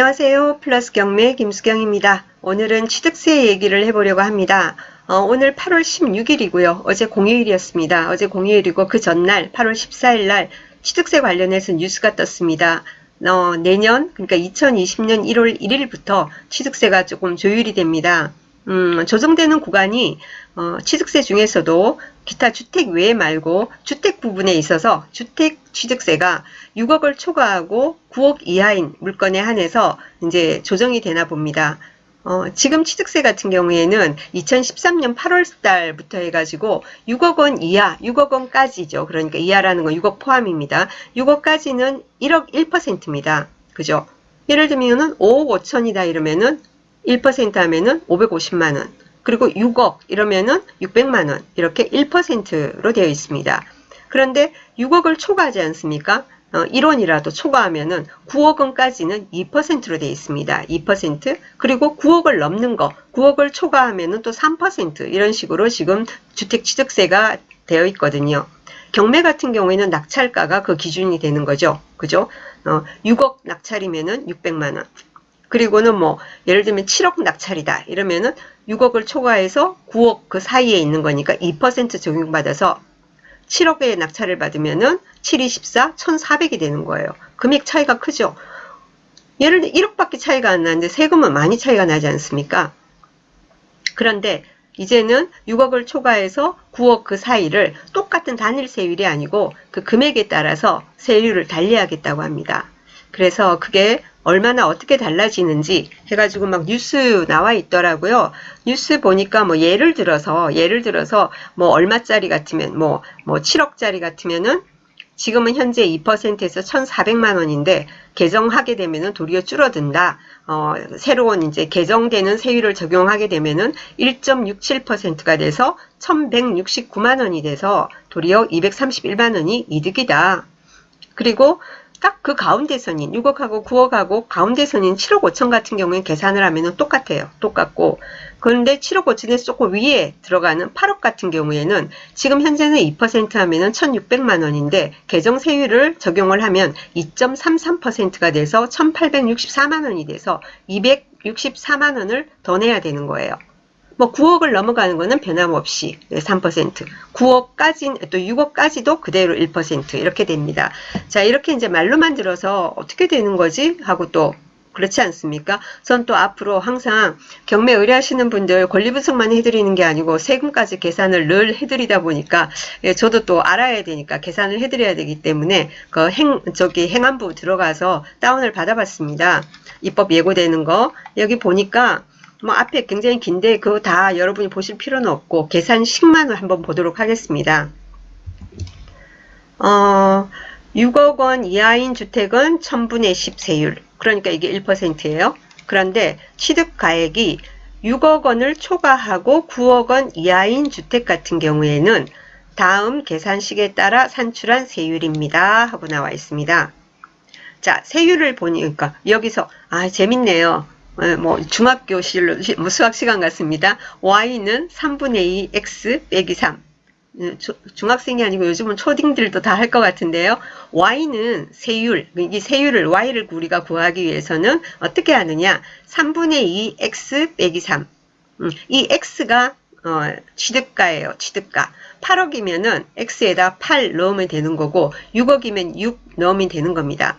안녕하세요. 플러스 경매 김수경입니다. 오늘은 취득세 얘기를 해보려고 합니다. 오늘 8월 16일이고요. 어제 공휴일이었습니다. 어제 공휴일이고 그 전날 8월 14일 날 취득세 관련해서 뉴스가 떴습니다. 내년 그러니까 2020년 1월 1일부터 취득세가 조금 조율이 됩니다. 조정되는 구간이 취득세 중에서도 기타 주택 외에 말고 주택 부분에 있어서 주택 취득세가 6억을 초과하고 9억 이하인 물건에 한해서 이제 조정이 되나 봅니다. 지금 취득세 같은 경우에는 2013년 8월 달부터 해가지고 6억 원 이하, 6억 원까지죠. 그러니까 이하라는 건 6억 포함입니다. 6억까지는 1억 1%입니다. 그죠? 예를 들면은 5억 5천이다 이러면은 1% 하면은 550만원. 그리고 6억 이러면은 600만원. 이렇게 1%로 되어 있습니다. 그런데 6억을 초과하지 않습니까? 1원이라도 초과하면은 9억 원까지는 2%로 되어 있습니다. 2%. 그리고 9억을 넘는 거, 9억을 초과하면은 또 3% 이런 식으로 지금 주택 취득세가 되어 있거든요. 경매 같은 경우에는 낙찰가가 그 기준이 되는 거죠. 그죠? 6억 낙찰이면은 600만원. 그리고는 뭐 예를 들면 7억 낙찰이다 이러면은 6억을 초과해서 9억 그 사이에 있는 거니까 2% 적용받아서 7억의 낙찰을 받으면은 7이 14, 1400이 되는 거예요. 금액 차이가 크죠. 예를 들어 1억밖에 차이가 안 나는데 세금은 많이 차이가 나지 않습니까? 그런데 이제는 6억을 초과해서 9억 그 사이를 똑같은 단일 세율이 아니고 그 금액에 따라서 세율을 달리하겠다고 합니다. 그래서 그게 얼마나 어떻게 달라지는지 해가지고 막 뉴스 나와 있더라고요. 뉴스 보니까 뭐 예를 들어서 뭐 얼마짜리 같으면 뭐 7억짜리 같으면은 지금은 현재 2%에서 1,400만 원인데 개정하게 되면은 도리어 줄어든다. 새로운 이제 개정되는 세율을 적용하게 되면은 1.67%가 돼서 1,169만 원이 돼서 도리어 231만 원이 이득이다. 그리고 딱 그 가운데선인 6억하고 9억하고 가운데선인 7억 5천 같은 경우에 계산을 하면 똑같아요. 똑같고 그런데 7억 5천에서 조금 위에 들어가는 8억 같은 경우에는 지금 현재는 2% 하면은 1,600만 원인데 개정 세율을 적용을 하면 2.33%가 돼서 1,864만 원이 돼서 264만 원을 더 내야 되는 거예요. 뭐 9억을 넘어가는 거는 변함없이 3%, 9억까지 또 6억까지도 그대로 1% 이렇게 됩니다. 자, 이렇게 이제 말로만 들어서 어떻게 되는 거지 하고 또 그렇지 않습니까? 전 또 앞으로 항상 경매 의뢰하시는 분들 권리 분석만 해드리는 게 아니고 세금까지 계산을 늘 해드리다 보니까 저도 또 알아야 되니까 계산을 해드려야 되기 때문에 그 행안부 들어가서 다운을 받아봤습니다. 입법 예고되는 거 여기 보니까 뭐 앞에 굉장히 긴데 그거 다 여러분이 보실 필요는 없고 계산식만 한번 보도록 하겠습니다. 6억 원 이하인 주택은 1000분의 10 세율. 그러니까 이게 1%예요. 그런데 취득가액이 6억 원을 초과하고 9억 원 이하인 주택 같은 경우에는 다음 계산식에 따라 산출한 세율입니다. 하고 나와 있습니다. 자, 세율을 보니까 여기서 재밌네요. 뭐 중학교 수학 시간 같습니다. y는 3분의 2 x 빼기 3. 중학생이 아니고 요즘은 초딩들도 다 할 것 같은데요. y는 세율, 이 세율을 y를 우리가 구하기 위해서는 어떻게 하느냐? 3분의 2 x 빼기 3. 이 x가 취득가예요. 취득가. 8억이면은 x에다 8 넣으면 되는 거고 6억이면 6 넣으면 되는 겁니다.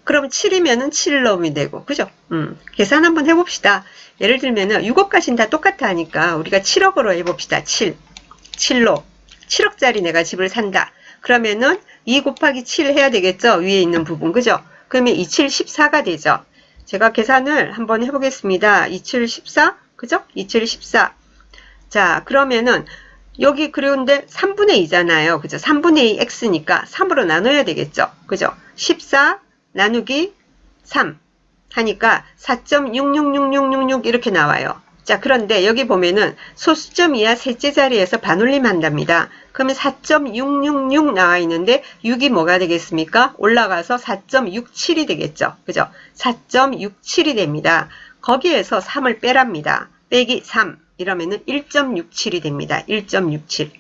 그럼 7이면은 7 넣으면 되고, 그죠? 계산 한번 해봅시다. 예를 들면은 6억까지는 다 똑같아 하니까 우리가 7억으로 해봅시다. 7로 7억짜리 내가 집을 산다. 그러면은 2 곱하기 7 해야 되겠죠? 위에 있는 부분, 그죠? 그러면 27, 14가 되죠? 제가 계산을 한번 해보겠습니다. 27, 14, 그죠? 27, 14. 자, 그러면은 여기 그런데 3분의 2잖아요. 그죠? 3분의 2 x니까 3으로 나눠야 되겠죠? 그죠? 14 나누기 3 하니까 4.666666 이렇게 나와요. 자, 그런데 여기 보면은 소수점 이하 셋째 자리에서 반올림 한답니다. 그러면 4.666 나와 있는데 6이 뭐가 되겠습니까? 올라가서 4.67이 되겠죠. 그죠? 4.67이 됩니다. 거기에서 3을 빼랍니다. 빼기 3 이러면은 1.67이 됩니다. 1.67.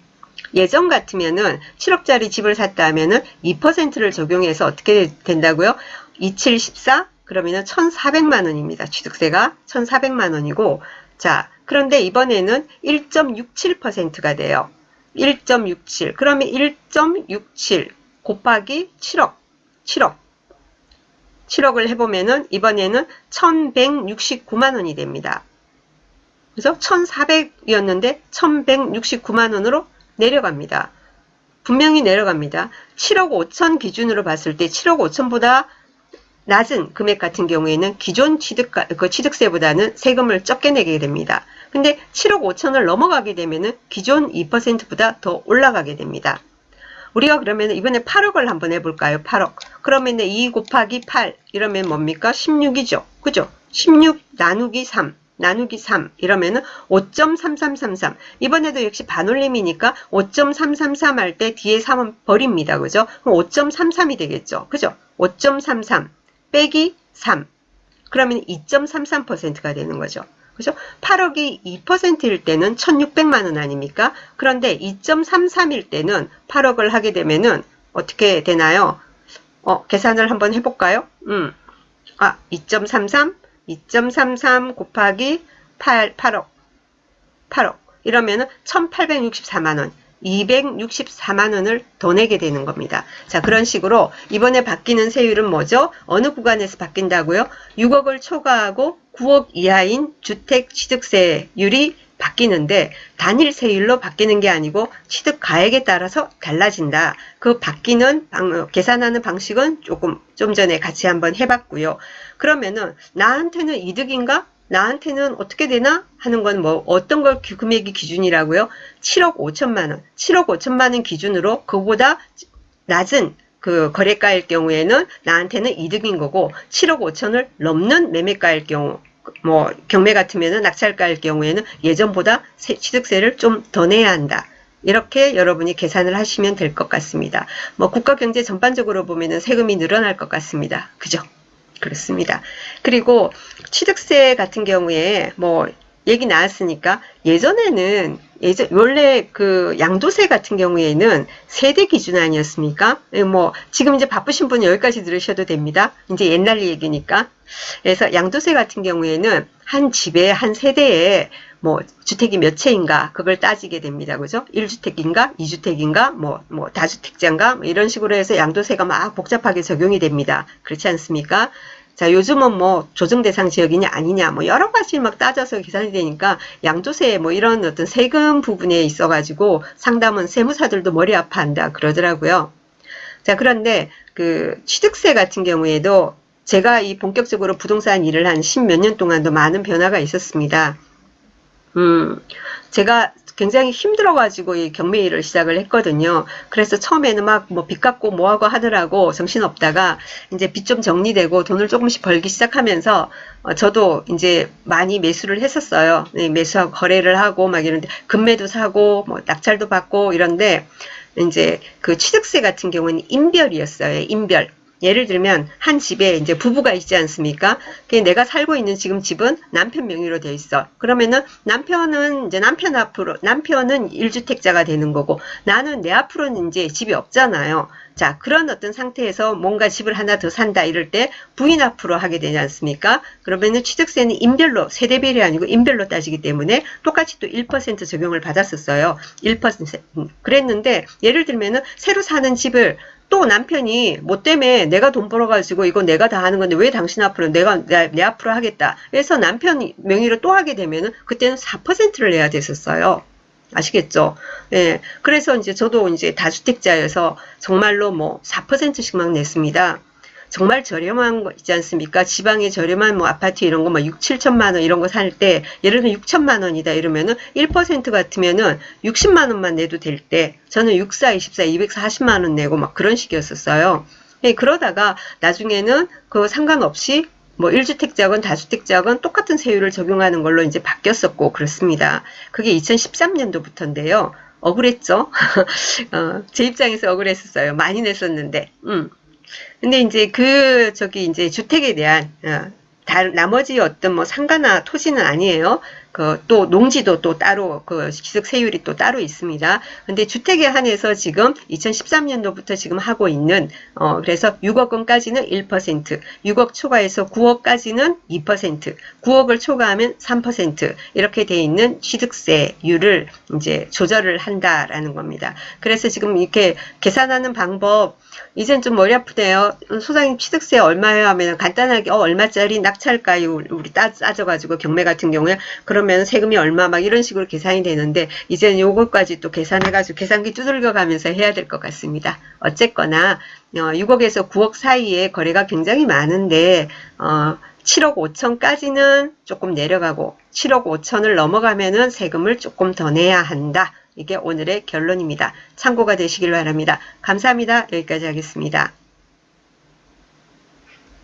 예전 같으면은 7억짜리 집을 샀다 하면은 2%를 적용해서 어떻게 된다고요? 27, 14, 그러면은 1,400만 원입니다. 취득세가 1,400만 원이고, 자, 그런데 이번에는 1.67%가 돼요. 1.67. 그러면 1.67 곱하기 7억. 7억을 해보면은 이번에는 1,169만 원이 됩니다. 그래서 1,400이었는데 1,169만 원으로 내려갑니다. 분명히 내려갑니다. 7억 5천 기준으로 봤을 때 7억 5천보다 낮은 금액 같은 경우에는 기존 취득세보다는 세금을 적게 내게 됩니다. 근데 7억 5천을 넘어가게 되면은 기존 2%보다 더 올라가게 됩니다. 우리가 그러면 이번에 8억을 한번 해볼까요? 8억. 그러면 2 곱하기 8 이러면 뭡니까? 16이죠. 그죠? 16 나누기 3. 나누기 3 이러면은 5.3333. 이번에도 역시 반올림이니까 5.333 할 때 뒤에 3은 버립니다. 그죠? 그럼 5.33이 되겠죠. 그죠? 5.33 빼기 3. 그러면 2.33%가 되는 거죠. 그죠? 8억이 2%일 때는 1,600만 원 아닙니까? 그런데 2.33일 때는 8억을 하게 되면은 어떻게 되나요? 계산을 한번 해볼까요? 2.33 곱하기 8억. 이러면은 1,864만 원. 264만 원을 더 내게 되는 겁니다. 자, 그런 식으로 이번에 바뀌는 세율은 뭐죠? 어느 구간에서 바뀐다고요? 6억을 초과하고 9억 이하인 주택 취득세율이 바뀌는데 단일 세율로 바뀌는 게 아니고 취득 가액에 따라서 달라진다. 그 바뀌는 계산하는 방식은 좀 전에 같이 한번 해봤고요. 그러면은 나한테는 이득인가? 나한테는 어떻게 되나 하는 건 뭐 어떤 걸 금액이 기준이라고요? 7억 5천만 원. 7억 5천만 원 기준으로 그보다 낮은 그 거래가일 경우에는 나한테는 이득인 거고 7억 5천을 넘는 매매가일 경우 뭐 경매 같으면은 낙찰가일 경우에는 예전보다 취득세를 좀 더 내야 한다. 이렇게 여러분이 계산을 하시면 될 것 같습니다. 뭐 국가 경제 전반적으로 보면은 세금이 늘어날 것 같습니다. 그죠? 그렇습니다. 그리고 취득세 같은 경우에 뭐 얘기 나왔으니까 원래 그 양도세 같은 경우에는 세대 기준 아니었습니까? 뭐 지금 이제 바쁘신 분은 여기까지 들으셔도 됩니다. 이제 옛날 얘기니까. 그래서 양도세 같은 경우에는 한 집에 한 세대에 뭐 주택이 몇 채인가 그걸 따지게 됩니다. 그죠? 1주택인가 2주택인가 뭐 다주택자인가 뭐 이런 식으로 해서 양도세가 막 복잡하게 적용이 됩니다. 그렇지 않습니까? 자, 요즘은 뭐 조정 대상 지역이냐 아니냐 뭐 여러 가지 막 따져서 계산이 되니까 양도세 뭐 이런 어떤 세금 부분에 있어 가지고 상담은 세무사들도 머리 아파한다 그러더라고요. 자, 그런데 그 취득세 같은 경우에도 제가 이 본격적으로 부동산 일을 한 10몇 년 동안도 많은 변화가 있었습니다. 제가 굉장히 힘들어가지고 이 경매 일을 시작을 했거든요. 그래서 처음에는 막 뭐 빚 갚고 뭐하고 하느라고 정신없다가 이제 빚 좀 정리되고 돈을 조금씩 벌기 시작하면서 저도 이제 많이 매수를 했었어요. 네, 매수하고 거래를 하고 막 이런데 금매도 사고 뭐 낙찰도 받고 이런데 이제 그 취득세 같은 경우는 인별이었어요. 인별. 예를 들면 한 집에 이제 부부가 있지 않습니까? 내가 살고 있는 지금 집은 남편 명의로 돼 있어. 그러면은 남편은 이제 남편은 1주택자가 되는 거고 나는 내 앞으로는 이제 집이 없잖아요. 자, 그런 어떤 상태에서 뭔가 집을 하나 더 산다 이럴 때 부인 앞으로 하게 되지 않습니까? 그러면은 취득세는 인별로 세대별이 아니고 인별로 따지기 때문에 똑같이 또 1% 적용을 받았었어요. 1%. 그랬는데 예를 들면은 새로 사는 집을 또 남편이 뭐 때문에 내가 돈 벌어가지고 이거 내가 다 하는 건데 왜 당신 앞으로 내 앞으로 하겠다. 그래서 남편 명의로 또 하게 되면은 그때는 4%를 내야 됐었어요. 아시겠죠? 예. 그래서 이제 저도 이제 다주택자여서 정말로 뭐 4%씩만 냈습니다. 정말 저렴한 거 있지 않습니까? 지방에 저렴한 뭐 아파트 이런 거 막 6, 7천만 원 이런 거 살 때 예를 들면 6천만 원이다 이러면은 1% 같으면은 60만 원만 내도 될 때 저는 64, 24, 240만 원 내고 막 그런 식이었었어요. 예, 그러다가 나중에는 그 상관없이 뭐 1주택자건 다주택자건 똑같은 세율을 적용하는 걸로 이제 바뀌었었고 그렇습니다. 그게 2013년도부터인데요. 억울했죠? 제 입장에서 억울했었어요. 많이 냈었는데. 근데 이제 이제 주택에 대한 나머지 어떤 뭐 상가나 토지는 아니에요. 또 농지도 또 따로 취득세율이 또 따로 있습니다. 근데 주택에 한해서 지금 2013년도부터 지금 하고 있는 그래서 6억 원까지는 1%, 6억 초과해서 9억까지는 2%, 9억을 초과하면 3% 이렇게 돼 있는 취득세율을 이제 조절을 한다라는 겁니다. 그래서 지금 이렇게 계산하는 방법 이젠 좀 머리 아프네요. 소장님 취득세 얼마예요 하면 간단하게 얼마짜리 낙찰가요 우리 따져가지고 경매 같은 경우에 그러면 세금이 얼마 막 이런 식으로 계산이 되는데 이제는 요것까지 또 계산해가지고 계산기 두들겨 가면서 해야 될 것 같습니다. 어쨌거나 6억에서 9억 사이에 거래가 굉장히 많은데 7억 5천까지는 조금 내려가고 7억 5천을 넘어가면은 세금을 조금 더 내야 한다. 이게 오늘의 결론입니다. 참고가 되시길 바랍니다. 감사합니다. 여기까지 하겠습니다.